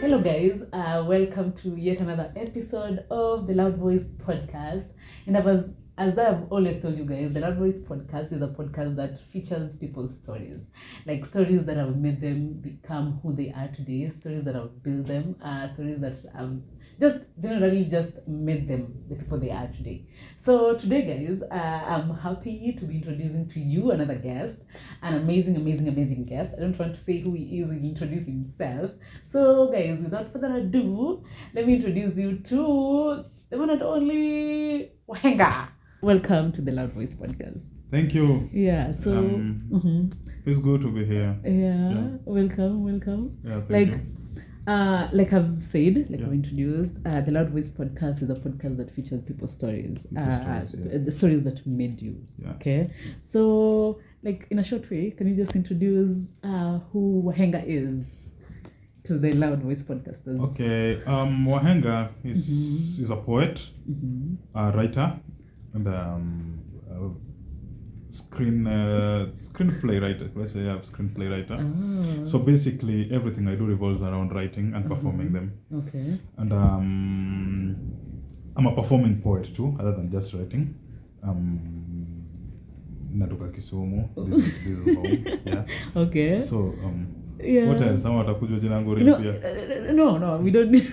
Hello guys, welcome to yet another episode of the Loud Voice podcast. And as I've always told you guys, the Loud Voice podcast is a podcast that features people's stories. Like stories that have made them become who they are today, stories that have built them, stories that just generally just made them the people they are today. So today guys, I'm happy to be introducing to you another guest, an amazing guest. I don't want to say who he is, he introduce himself. So guys, without further ado, let me introduce you to the one and only Wahenga. Welcome to the Loud Voice podcast. Thank you. Yeah, so It's good to be here. Yeah. Welcome. Yeah, thank you. Like I've said, I've introduced, the Loud Voice podcast is a podcast that features people's stories, the stories that made you. Yeah. Okay, so like in a short way, can you just introduce who Wahenga is to the Loud Voice podcasters? Okay, Wahenga is a poet, a writer, and screenplay writer. Let's say I'm screenplay writer. Oh. So basically, everything I do revolves around writing and performing them. Okay. And I'm a performing poet too, other than just writing. Natoka Kisumu. This is home. Yeah. Okay. So Yeah. what else? Someone atakuja jina yangu No, pia. no, we don't need.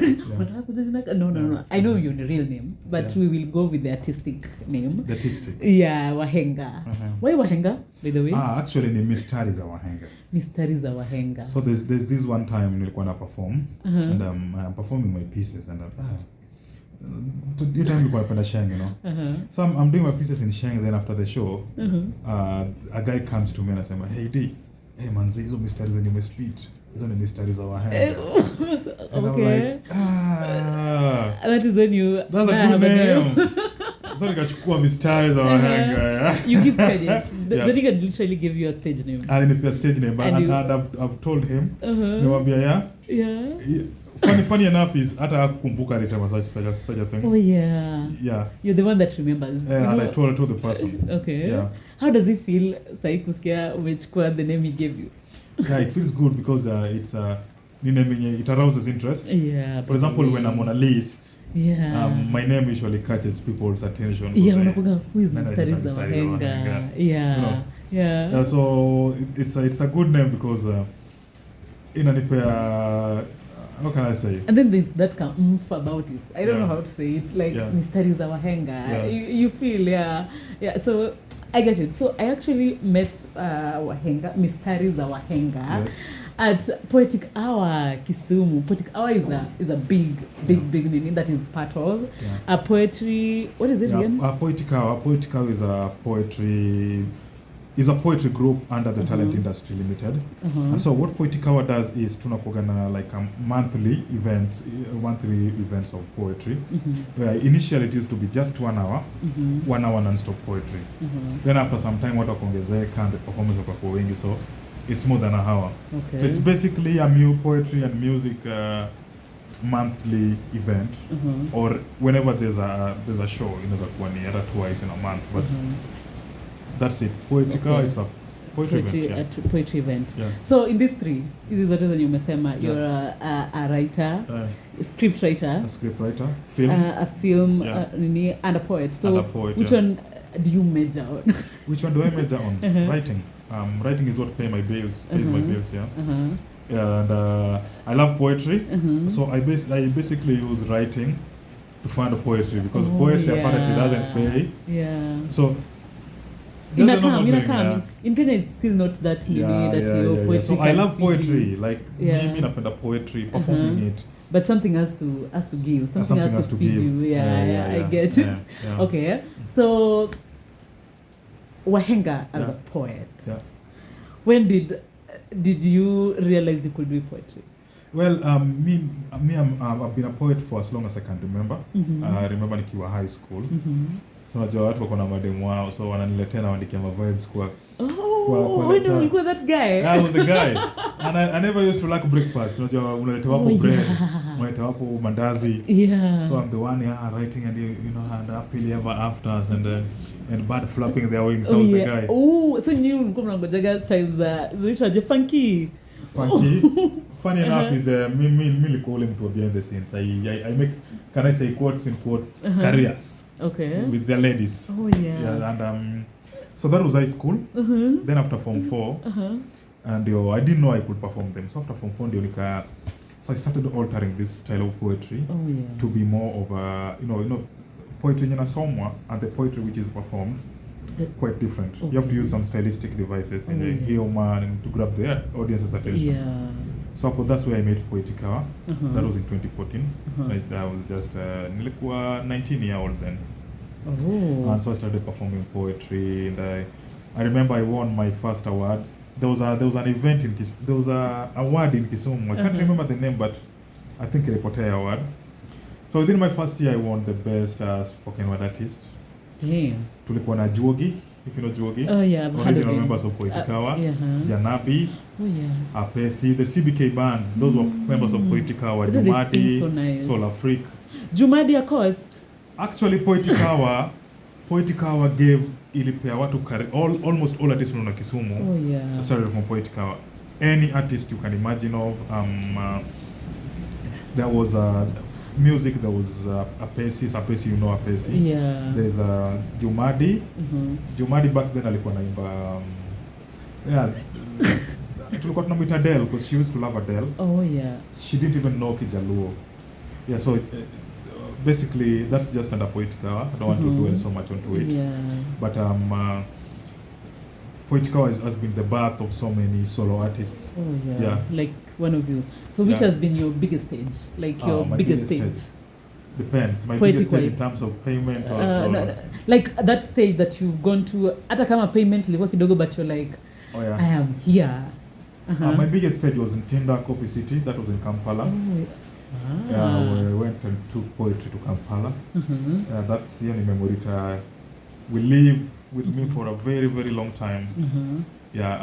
No. I know your real name, but we will go with the artistic name. The artistic. Yeah, Wahenga. Why Wahenga, by the way? Actually ni Mistari Za Wahenga. Mistari Za Wahenga. So there's this one time nilikuwa na perform and I'm performing my pieces and you time nilikuwa napenda Sheng, you know. So I'm doing my pieces in Sheng, then after the show a guy comes to me and anasema, hey manzi, hizo mistari zenye umespit, hizo ni mistari za Wahenga. And okay. I'm like, that is when you... That's a good name. So nikachukua mistari za Wahenga. You give credit. The nigga literally give you a stage name. Alinipea stage name, and I've told him, nimwambia funny enough is hata hakukumbuka alisema such a thing. Oh yeah. Yeah. You're the one that remembers. Yeah, and I told the person. Okay. Yeah. How does it feel, sai kusikia umechukua the name he gave you? Yeah, it feels good because it's it arouses interest. Yeah. For example, when I'm on a list, my name usually catches people's attention. Yeah, unakuga, who is Mistari Za Wahenga? Yeah. You know? Yeah. So it's a good name because inanipea, how can I say? And then there's that about it. I don't know how to say it. Like Mistari Za Wahenga. Yeah. You feel, yeah. So I get it. So I actually met Wahenga, Mistari Za Wahenga, at Poetic Hour Kisumu. Poetic Hour is a big meaning that is part of a poetry. What is it again? Poetic Hour. Poetic Hour is a poetry group under the Talent Industry Limited. And so what Poetic Hour does is tunapogana like a monthly events of poetry. Where initially it used to be just 1 hour, 1 hour non-stop poetry. Then after some time watu wakaongezeka and the performance wakakuwa wengi, so it's more than an hour. Okay. So it's basically a new poetry and music monthly event, or whenever there's a show, inaweza kuwa ni hata twice in a month, but that's it. Poetic Hour, it's a poetry event. Poetry event. Yeah. So in these three, hizi zote zenye umesema, you're a writer, a script writer, film, a film, and a poet. So and a poet, which one do you major on? Which one do I major on? Writing. Writing is what pays my bills. And I love poetry, so I basically use writing to fund poetry because poetry apparently doesn't pay. Yeah. So in Kenya it's still not that poetry. So I love poetry, like mimi napenda poetry, performing it. But something has to give. Something has to feed you. Yeah, I get it. Yeah. Okay. So Wahenga as a poet. Yeah. When did you realize you could do poetry? Well, I've been a poet for as long as I can remember. I remember nikiwa high school. So najua watu wako na mademu wao, so wananiletea na waandikia vibes kwa ulikuwa that guy? I was the guy. And I never used to like breakfast. Unajua unaletewa hapo bread, unaletewa hapo mandazi. Yeah. So I'm the one writing and and happily ever afters and bird flapping their wings. So I was the guy. So you ulikuwa mnangojaga times zinaitwaje funky. funny enough is me call him to behind the scenes. I make, can I say quotes in quotes, careers with the ladies. Oh yeah. And so that was high school. Then after Form 4, and I didn't know I could perform them. So after Form 4, so I started altering this style of poetry to be more of a, poetry in a song and the poetry which is performed quite different. You have to use some stylistic devices in the humor to grab the audience's attention. Yeah. So that's where I made Poetic Hour. That was in 2014. I was just 19-year-old then. And so I started performing poetry, and I remember I won my first award. There was an event in there was a award in Kisumu. I can't remember the name, but I think a Reporter Award. So within my first year, I won the best spoken word artist. Damn. Tulikuwa na Juogi, if you know Juogi. Oh yeah, original members of Poetic Hour. Janabi. Oh yeah. Apesi, the CBK band. Those were members of Poetic Hour. Jumadi, so nice. Soul Freak. Jumadi Accord. Actually, Poetic Hour gave ilipea watu almost all artists from Kisumu. Oh yeah. Started from Poetic Hour. Any artist you can imagine of. There was music. There was Apesi, Apesi. Yeah. There's Jumadi. Jumadi back then alikuwa naimba. Tulikuwa tunamwita Adele because she used to love Adele. Oh yeah. She didn't even know Kijaluo. Yeah, so basically that's just under Poetic Hour. I don't want to dwell so much onto it. Yeah. But Poetic Hour has been the birth of so many solo artists. Oh yeah. Like one of you. So which has been your biggest stage? Like your biggest stage? Depends. My Poetic biggest stage in terms of payment or no, like that stage that you've gone to, hata kama payment ilikuwa kidogo, but you're like, I am here. My biggest stage was in Tinda, Kopi City. That was in Kampala. We went and took poetry to Kampala. That's the only memory will live with me for a very, very long time. Yeah,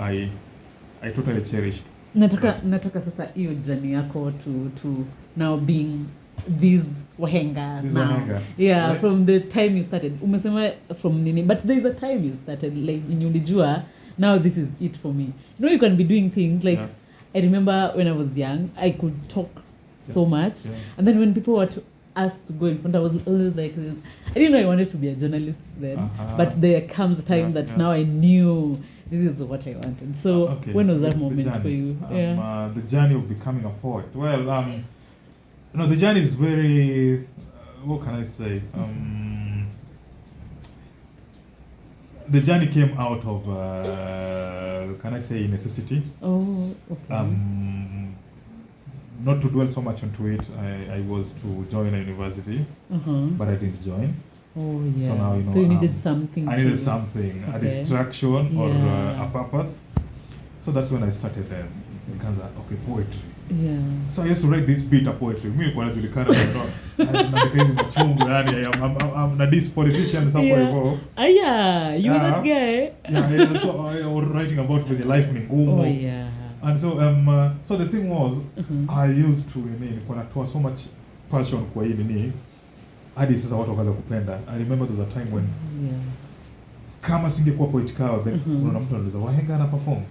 I totally cherished. Nataka sasa hiyo journey yako to now being this Wahenga now. Wahenga. Yeah, right? From the time you started. Umesema from nini, but there's a time you started, like ulijua, now this is it for me. You can be doing things like, I remember when I was young, I could talk so much. And then when people were asked to go in front, I was always like this. I didn't know I wanted to be a journalist then, but there comes a time that now I knew this is what I wanted. So when was that moment for you? The journey of becoming a poet. Well, the journey is very, what can I say? The journey came out of, can I say, necessity. Oh, okay. Not to dwell so much onto it, I was to join a university, but I didn't join. Oh yeah. So now so you needed something. I needed something, a distraction or a purpose. So that's when I started poetry. Yeah. So I used to write this bit of poetry. Mimi kwa najulikana na hizi machungu, yani I'm a this politician somewhere hivyo. You were that guy. So I was writing about when life ni ngumu. Oh yeah. And so so the thing was, I used to nilikuwa natoa so much passion kwa hii nini hadi sasa watu wakaanza kupenda. I remember there was a time when kama singekuwa Poetic Hour, then unaona mtu anauliza Wahenga ana perform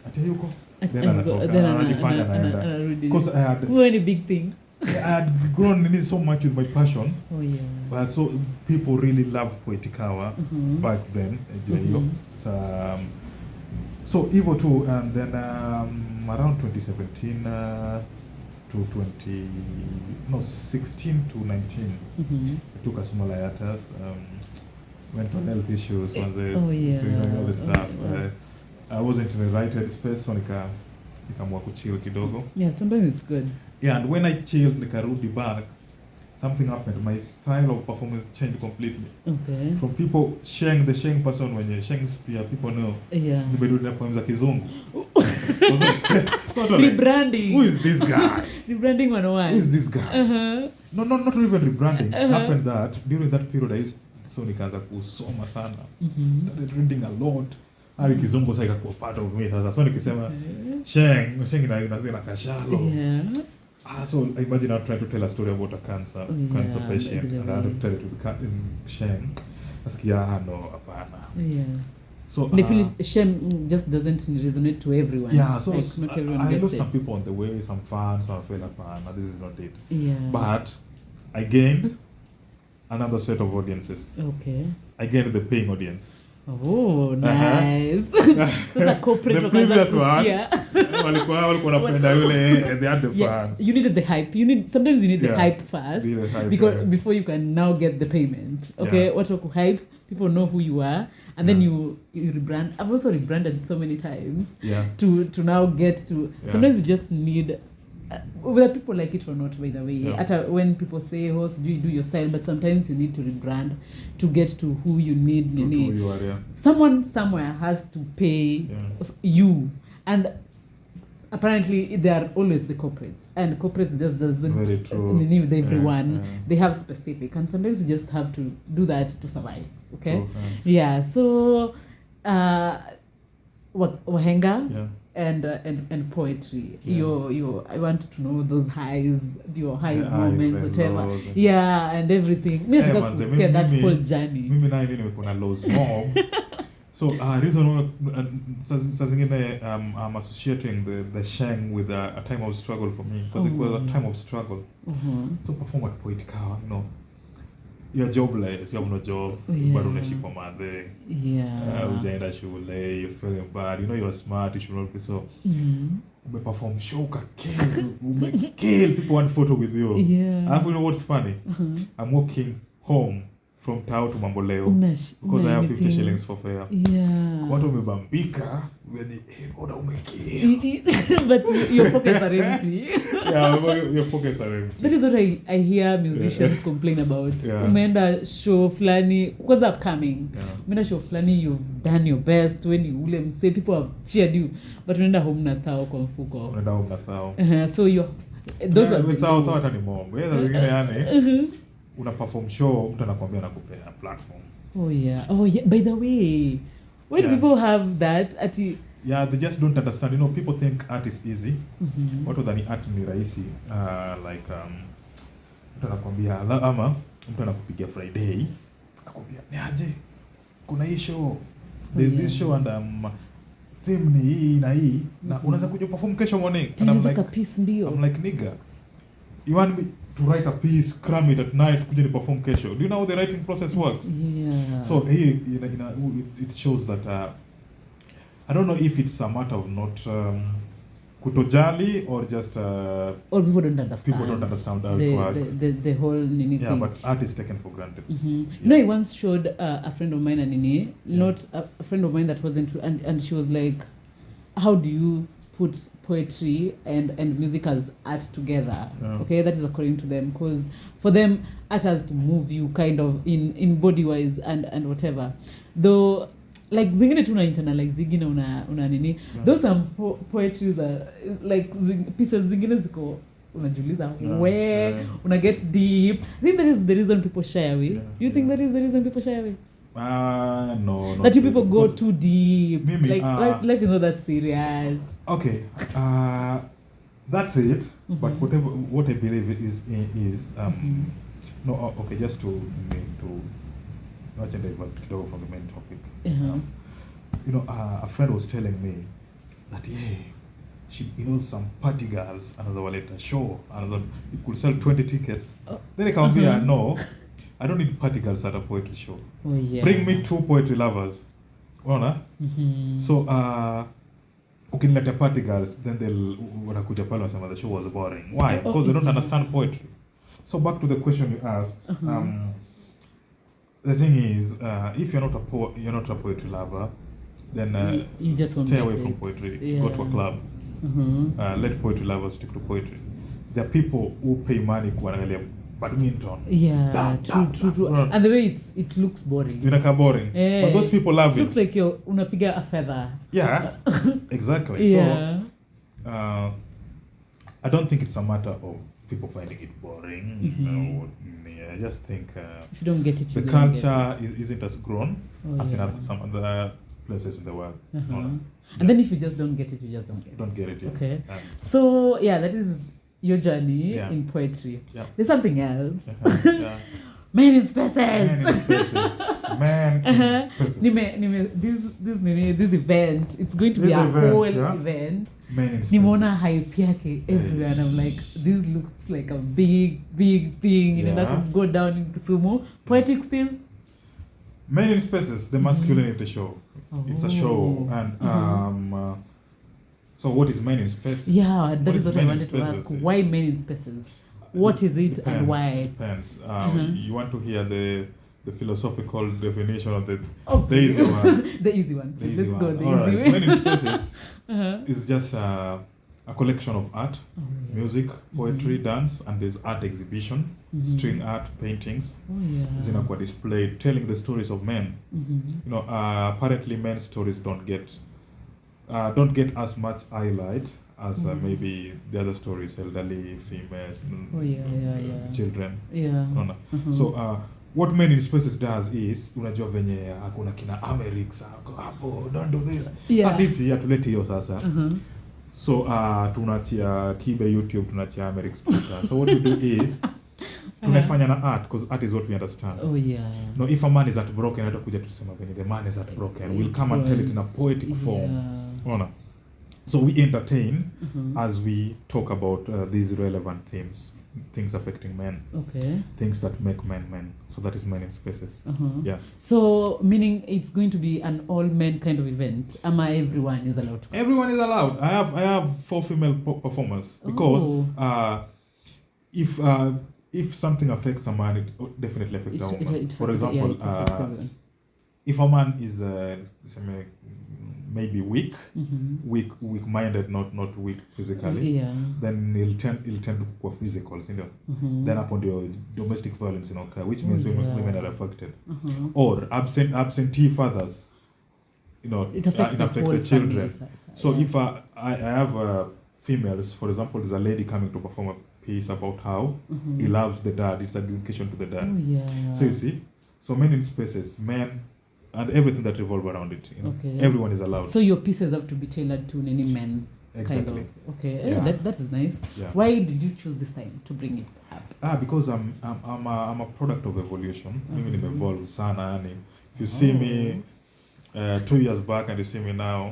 ati yuko, then anajifanya anaenda, because I had really big thing. I had grown so much with my passion. Oh yeah. But so people really loved Poetic Hour back then. So Evo too, and then around 2017 to 16 to 19, I took a small hiatus. Went on health issues, so all the stuff. I wasn't in the right headspace, so nikaamua kuchill kidogo. Yeah, sometimes it's good. Yeah, and when I chilled, nikarudi back, something happened. My style of performance changed completely. Okay. From people sharing the Sheng person, when you Shakespeare, people know. Yeah. Nimerudi na poems za Kizungu. Rebranding. Who is this guy? Rebranding 101. Who is this guy? No, not even rebranding. Happened that during that period nikaanza kusoma sana. Started reading a lot. Hadi Kizungu sasa ikakuwa part of me sasa. So nikisema Sheng ina kashalo. Yeah. So I imagine I'm trying to tell a story about a cancer patient, and I had to tell it with Sheng. Nasikia no, hapana. Yeah. So And I feel shame just doesn't resonate to everyone. yeah, so like not everyone I gets lost it. some people on the way, some fans, so I feel like, no, this is not it. Yeah. But I gained another set of audiences. Okay. I gained the paying audience. Oh, nice. Sasa corporate The previous one, kusikia. walikuwa wanapenda yule, and they had the Yeah, fan. you needed the hype. Sometimes you need the Yeah. hype first The hype, because yeah. before you can now get the payment. Okay, Yeah. what to hype? People know who you are, and then you rebrand. I've also rebranded so many times Yeah. to now get to. Yeah. Sometimes you just need. Whether people like it or not, by the way, Yeah. when people say, "Oh, so do your style," but sometimes you need to rebrand to get to who you need. To who you are, yeah. Someone somewhere has to pay you, and apparently they are always the corporates, and corporates just doesn't Very true. renew with everyone. Yeah. They have specific, and sometimes you just have to do that to survive. Okay, True, yeah. So, Wahenga. Yeah. And poetry. Yeah. I want to know those highs, your high Yeah, moments, highs, whatever. lows, and- Yeah, and everything. Mimi nataka manze, kusikia that mimi- whole journey. Mimi naye nimekuwa na lows mob. So reason why saa zingine I'm associating the sheng with a time of struggle for me, because it was a time of struggle. So perform at Poetic, you're jobless, you have no job, bado unaishi kwa madhe, hujaenda shule, you're feeling bad, you're smart, you should not be so. Umeperform show umekill, people want photo with you. And you know what's funny? I'm walking home from Tao to Mamboleo because I have 50 shillings for fare. Watu wamebambika wenye oda umekill. But your pockets are empty. Your pockets are empty. That is what I hear musicians complain about. Yeah. Umeenda show flani, what's upcoming? Umeenda show flani, you've done your best, when you ule mse, people have cheered you, but unaenda home na thao kwa mfuko. Unaenda home na thao. So those are the thao hata ni mombo. Yeye zingine yani una perform show, mtu anakuambia nakupea platform. Oh yeah. By the way, when people have that yeah, they just don't understand. People think art is easy. Watu dhani art ni rahisi. Like mtu anakuambia ama mtu anakupigia Friday, anakuambia ni aje, kuna hii show, there's this show and theme ni hii na hii, na unaweza kuja perform kesho morning. And I'm like nigga, you want me to write a piece, cram it at night, kuja ni perform kesho? Do you know how the writing process works? Yeah. So it shows that I don't know if it's a matter of not kutojali or just or people don't understand. People don't understand how it works. The whole nini thing. But art is taken for granted. I once showed a friend of mine not a friend of mine that wasn't, and she was like, how do you put poetry and music as art together? Okay, that is according to them, because for them art has to move you kind of in body wise and whatever, though. Like zingine tu internalize, zingine una nini. Those some poetries are like pieces zingine ziko unajiuliza una get deep. I think that is the reason people shy away. Do you think that is the reason people shy away? No. That you people go too deep. Maybe, life is not that serious. Okay. That's it. But what I believe is no, okay, just to not to divert from the main topic. A friend was telling me that she some party girls, another waleta show, another you could sell 20 tickets. Then I come here, no, I don't need party girls at a poetry show. Bring me 2 poetry lovers. So ukinileta party girls, then they'll wanakuja pale wasema the show was boring. Why? Because they don't understand poetry. So back to the question you asked. The thing is, if you're not a poetry lover, then you just stay away from poetry. Go to a club. Let poetry lovers stick to poetry. There are people who pay money kuangalia badminton. True. And the way it looks boring. Inaka boring. But those people love it. Looks like you're unapiga a feather. Yeah, exactly. So, I don't think it's a matter of people finding it boring. I just think if you don't get it, the culture isn't as grown as in some other places in the world. And then if you just don't get it, you just don't get it. Don't get it, yeah. Okay. So, that is your journey in poetry. There's something else. Men in spaces. Men in spaces. This event, it's going to be This a event, whole yeah. event. Men in spaces. Nimeona hype yake everywhere and I'm like, this looks like a big thing. Yeah. That could go down in Kisumu. Poetic still? Men in Spaces, the masculinity show. It's a show. And so what is Men in Spaces? Yeah, that is what I Men in wanted to ask. Spaces? Why Men in Spaces? What is it Depends, and why? Depends. You want to hear the philosophical definition of the Okay. easy one. The easy one. The easy Let's one. go the All easy right. way. Men in Spaces is just a collection of art, music, poetry, dance, and there's art exhibition, string art, paintings. Oh yeah. Zinakuwa displayed telling the stories of men. You know, apparently men's stories don't get as much highlight as maybe the other stories, elderly, females, children. Yeah. Unaona? So what Men in Spaces does is, unajua venye hakuna kina Amerix hapo, don't do this. Yeah. Sisi hatuleti hiyo sasa. So tunachia Kibe YouTube, tunachia Amerix Twitter. So what we do is tunaifanya na art, because art is what we understand. Oh yeah. No, if a man is heartbroken, hatakuja tusema venye the man is heartbroken. We'll come and tell it in a poetic form. Unaona? So we entertain as we talk about these relevant themes, things affecting men. Okay. Things that make men. So that is Men in Spaces. Yeah. So meaning it's going to be an all men kind of event. Ama everyone is allowed to come? Everyone is allowed. I have 4 female performers because if something affects a man, it definitely affects a woman. For example, if a man is maybe weak-minded, not weak physically, then he'll tend to go physical, then upon the domestic violence which means women are affected, or absentee fathers, it affects the children. So if I have females, for example, there's a lady coming to perform a piece about how he loves the dad. It's a dedication to the dad. So you see, so Men in Spaces, men, and everything that revolves around it. Everyone is allowed. So your pieces have to be tailored to any men. Exactly. Kind of. Okay. Yeah. That is nice. Yeah. Why did you choose this time to bring it up? Because I'm a product of evolution. Mimi nimevolve sana. If you see me 2 years back and you see me now,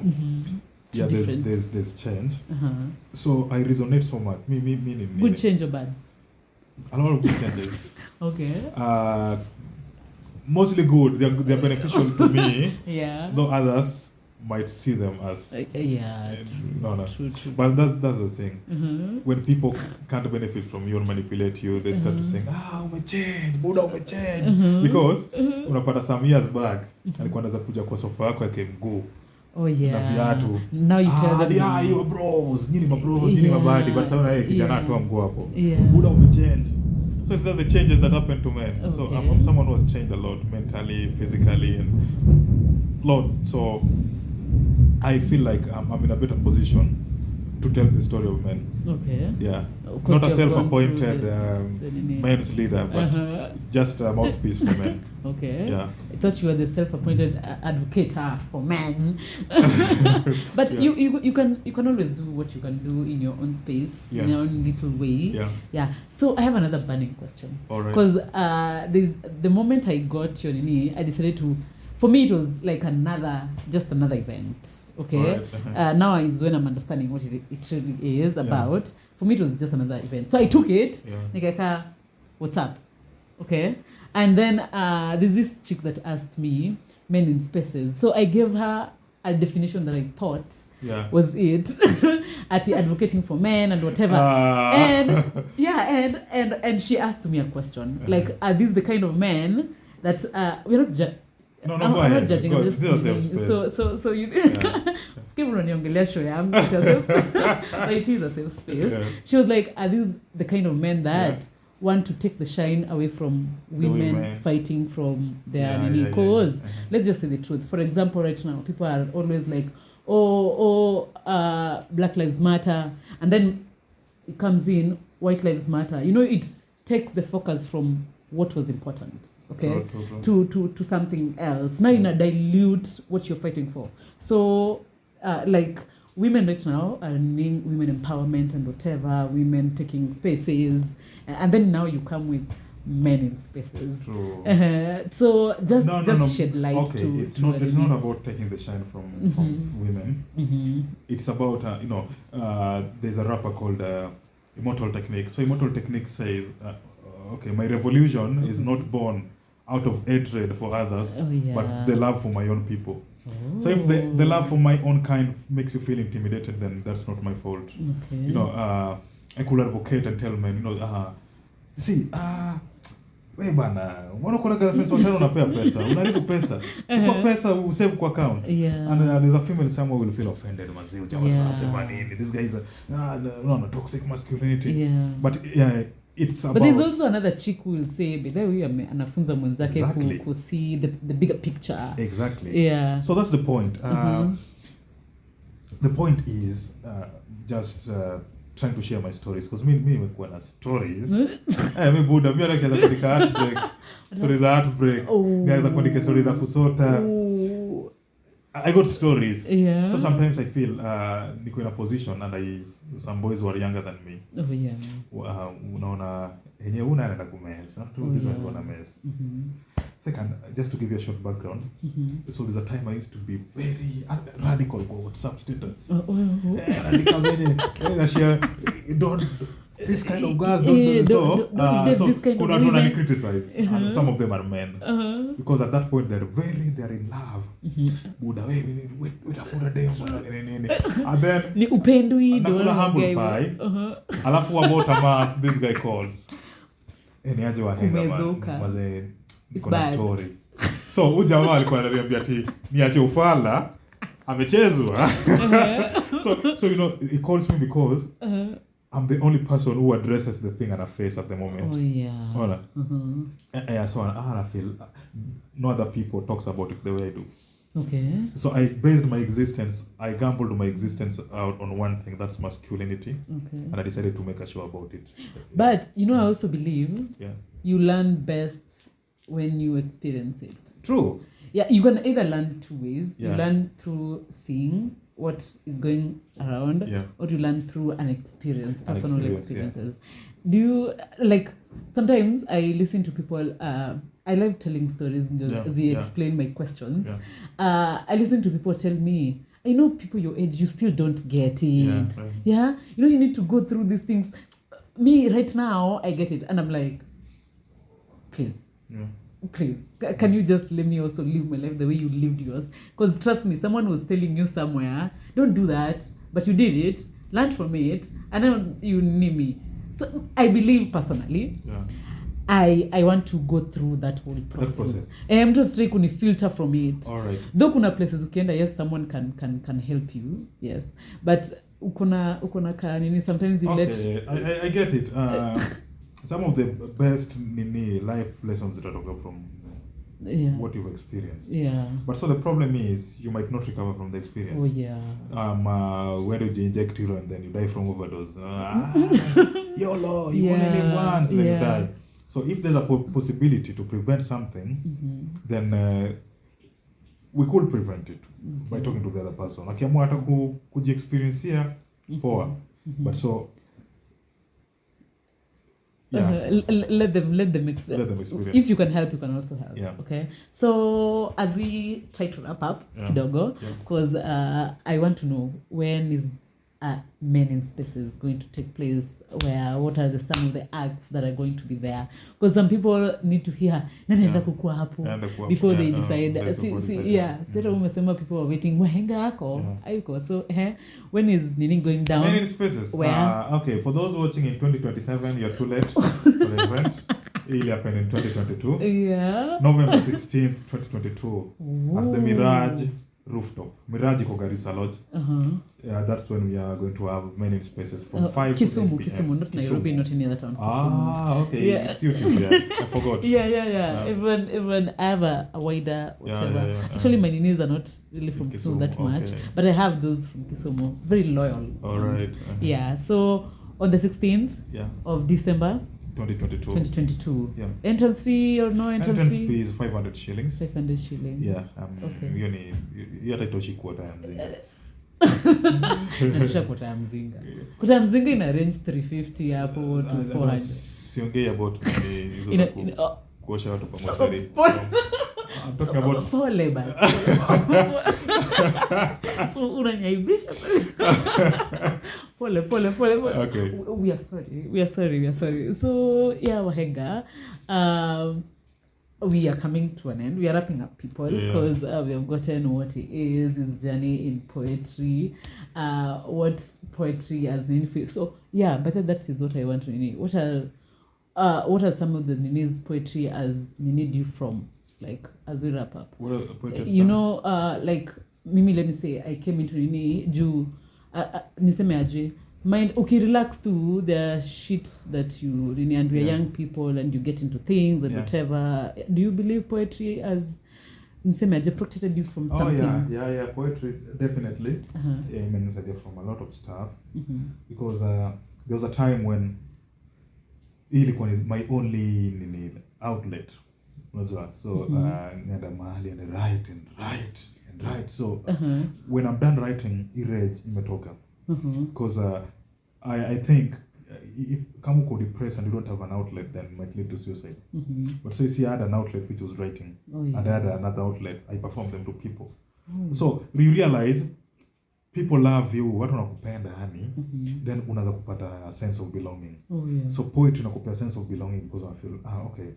there's change. So I resonate so much. Good change or bad? A lot of good changes. Okay. Mostly good. They're beneficial to me. Yeah. Though others might see them as true. But that's the thing. When people can't benefit from you and manipulate you, they start to say, umechange, Buddha umechange. Because unapata some years back alikuwa anaweza kuja kwa sofa yako yake mguu. Oh yeah. Na viatu. Now you tell them. You bros, nyinyi mabros, nyinyi mabadi, but sasa yeye kijana atoa mguu hapo. Yeah. Buddha umechange. So it's just the changes that happen to men. Okay. So I'm someone who has changed a lot mentally, physically, and lot. So I feel like I'm in a better position to tell the story of men. Okay. Yeah. Not a self-appointed men's leader, but just a mouthpiece for men. Okay. Yeah. I thought you were the self-appointed advocate for men. But you can always do what you can do in your own space, in your own little way. Yeah. So I have another burning question. All right. Because the moment I got your nini, I decided to. For me, it was like just another event. Okay. Right. Now is when I'm understanding what it really is about. For me, it was just another event. So I took it. Nikaka, what's up? Okay. And then there's this chick that asked me, Men in Spaces. So I gave her a definition that I thought was it at advocating for men and whatever. And she asked me a question. Like, are these the kind of men that we're not I'm not judging. I'm just so you skip unaniongelea show yangu but it is a safe space. She was like, are these the kind of men that want to take the shine away from women fighting from their cause? Let's just say the truth. For example, right now people are always like, Black Lives Matter, and then it comes in White Lives Matter. It takes the focus from what was important. Okay, to something else. Now you dilute what you're fighting for. So, like women right now are needing women empowerment and whatever, women taking spaces, and then now you come with men in spaces. True. So just no. shed light okay, to it's to not a it's really- not about taking the shine from women. It's about there's a rapper called Immortal Technique. So Immortal Technique says okay, my revolution is not born out of hatred for others, Oh, yeah. but the love for my own people. So if the love for my own kind makes you feel intimidated, then that's not my fault. Okay. You know, I could advocate and tell men, see, we bana, mbona kuna girlfriends watano unapea pesa, unaribu pesa, chukua pesa usave kwa account. Yeah. And there's a female somewhere will feel offended, manzi, ujamaa Yeah. sema nini, this guy is toxic masculinity. Yeah. But it's about... But there's also another chick who will say, but there huyu anafunza mwenzake Exactly. ku see the bigger picture. Exactly. Yeah. So that's the point. The point is just trying to share my stories, because me nimekuwa na stories. Mi buda, mi anaweza kuandika heartbreak, stories za heartbreak, naweza kuandika stories za kusota. I got stories. Yeah. So sometimes I feel niko in a position and some boys who are younger than me. Oh yeah. Unaona yenye unaenda kumess. Not to this one gonna mess. Second, just to give you a short background. So there's a time I used to be very radical about WhatsApp status. Radical very share don't this kind of guys don't do this. Don't date this kind of kuna women. criticize. And some of them are men. Because at that point they're in love. Buda wait for a day nini. And then Ni upendwi nakula humble pie. Alafu about a month this guy calls. Mistari Za Wahenga Umezuka. mazee It's kuna bad. story. So huyu jamaa alikuwa ananiambia ati niache ufala amechezwa. So he calls me because I'm the only person who addresses the thing on her face at the moment. Oh yeah. Hola. Yeah, so I feel no other people talks about it the way I do. Okay. So I based my existence, I gambled my existence out on one thing, that's masculinity. Okay. And I decided to make a show about it. But I also believe you learn best when you experience it. True. Yeah, you can either learn two ways. Yeah. You learn through seeing what is going around, or you learn through an experience, personal experiences. Do you, like, sometimes I listen to people, I love telling stories as they explain my questions. I listen to people tell me, I know people your age, you still don't get it. Yeah? You need to go through these things. Me, right now, I get it. And I'm like, please. Please, can you just let me also live my life the way you lived yours? Because trust me, someone was telling you somewhere, don't do that, but you did it, learned from it, and then you need me. So I believe personally, I want to go through that whole process. I'm just trying to filter from it. All right. Though kuna places ukienda, yes, someone can help you, yes, but ukona kanini, sometimes you let. I get it. Some of the best life lessons that I talk from what you've experienced. Yeah. But so the problem is you might not recover from the experience. Oh yeah. Where did you inject you and then you die from overdose? YOLO, you only live once and you die. So if there's a possibility to prevent something, then we could prevent it by talking to the other person. Akiamua hata kujiexperiencea poa. But so let them experience. If you can help, you can also help. Okay. So as we try to wrap up, kidogo, because I want to know, when is Men in Spaces going to take place? What are some of the acts that are going to be there? Because some people need to hear nanaenda kukua hapo before they decide. Sasa umesema people are waiting, wahenga yako hayuko. So when is Nini going down? Men in Spaces. Where? Okay, for those watching in 2027, you're too late for the event. It happened in 2022. Yeah. November 16th, 2022. At the Mirage rooftop. Mirage iko Garissa Lodge. That's when we are going to have Men in Spaces from 5 to 10 p.m. Kisumu, not Nairobi, not any other town. Okay. It's YouTube there. I forgot. Even I have a wider whatever. Actually, my ninis are not really from Kisumu that much, but I have those from Kisumu. Very loyal. All right. Yeah. So on the 16th of December 2022. Entrance fee or no entrance fee? Entrance fee is 500 shillings. 500 shillings. Yeah. Hiyo haitoshi kuota ya mzinga. Natusha kuota ya mzinga. Kuota ya mzinga ina range 350 hapo to 400. siongei about hizo kuosha watu kwa mochari. I'm talking about pole basi. Unanyaibisha. Pole. Okay. We are sorry. So yeah, Wahenga, we are coming to an end. We are wrapping up, people, because we have gotten what it is, his journey in poetry, what poetry has meant for you. So yeah, but that is what I want to know. What are some of the Nini's poetry as need you from, like, as we wrap up? Like mimi, let me say, I came into Nini juu niseme aje, mind relax to the shit that you really, and we're young people and you get into things and whatever. Do you believe poetry as niseme aje protected you from some things? Yeah, poetry definitely imenisaidia from a lot of stuff, because there was a time when ilikuwa my only outlet, unajua, so nienda mahali and write, so when I'm done writing, rage imetoka, because I think if kama uko depressed and you don't have an outlet, then it might lead to suicide. But so you see, I had an outlet which was writing, and I had another outlet, I performed them to people. So you realize people love you, watu wanakupenda yani, then unaweza kupata a sense of belonging. So poetry inakupea a sense of belonging, because I feel okay,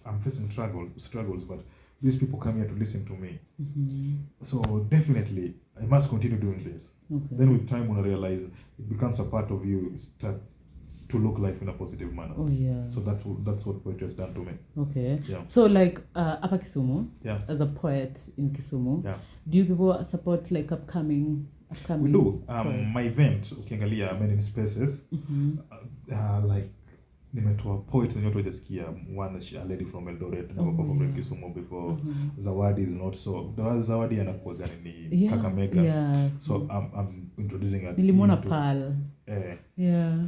I'm facing struggles, but these people come here to listen to me. So definitely I must continue doing this. Then with time when I realize it becomes a part of you, start to look life in a positive manner. So that's what poetry has done to me. So like hapa Kisumu, as a poet in Kisumu, do you people support like upcoming? We do. My event, ukiangalia Men in Spaces, like nimetoa poets and watu one a lady from Eldoret, never performed in Kisumu before. Zawadi is not so. Zawadi anakuwa gani ni Kakamega. So I'm introducing her. Nilimwona Pal.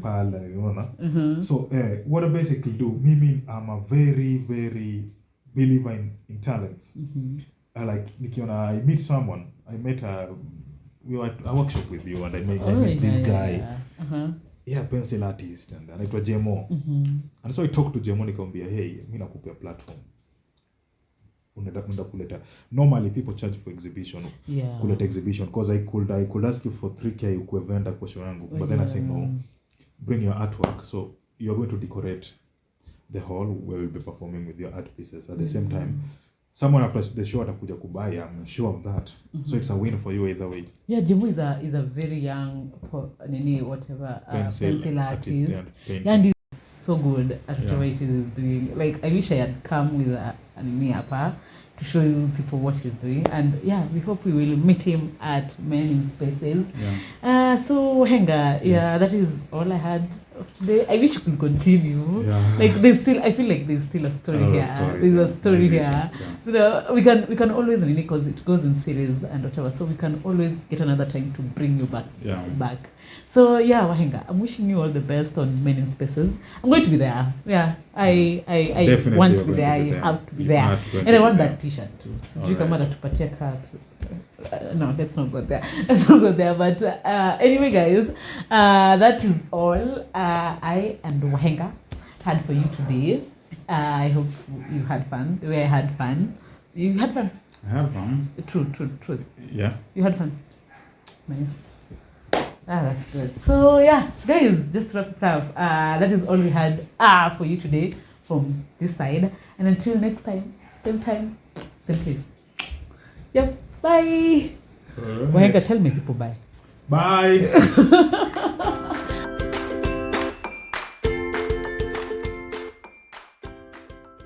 Pal na niliona. So what I basically do, I'm a very, very believer in talents. Like nikiona I meet someone, I met we were at a workshop with you, and I met this guy. Pencil artist, and anaitwa Jemo. And so I talked to Jemo, nikamwambia, hey, mimi nakupea platform. Unaenda kuleta. Normally people charge for exhibition. Kuleta exhibition, because I could ask you for 3K ukue venda kwa show yangu. But then I say no. Bring your artwork. So you're going to decorate the hall where we'll be performing with your art pieces. At the same time, someone after the show atakuja kubuy, I'm sure of that. So it's a win for you either way. Jemu is a very young pencil artist. And he's so good at what he is doing. Like, I wish I had come with an hapa to show you people what he's doing. And we hope we will meet him at Men in Spaces. So Wahenga, that is all I had today. I wish you could continue. Like I feel like there's still a story here. There's a story here. So we can always, because it goes in series and whatever. So we can always get another time to bring you back. So Wahenga, I'm wishing you all the best on Men in Spaces. I'm going to be there. I want to be there. You have to be there. And I want that t-shirt too. So you come out to tupatia cup. No, let's not go there. But anyway, guys, that is all I and Wahenga had for you today. I hope you had fun. The way I had fun. You had fun? I had fun. True. Yeah. You had fun? Nice. That's good. So guys, just wrap it up. That is all we had for you today from this side. And until next time, same place. Bye. Wahenga, tell me people bye. Bye.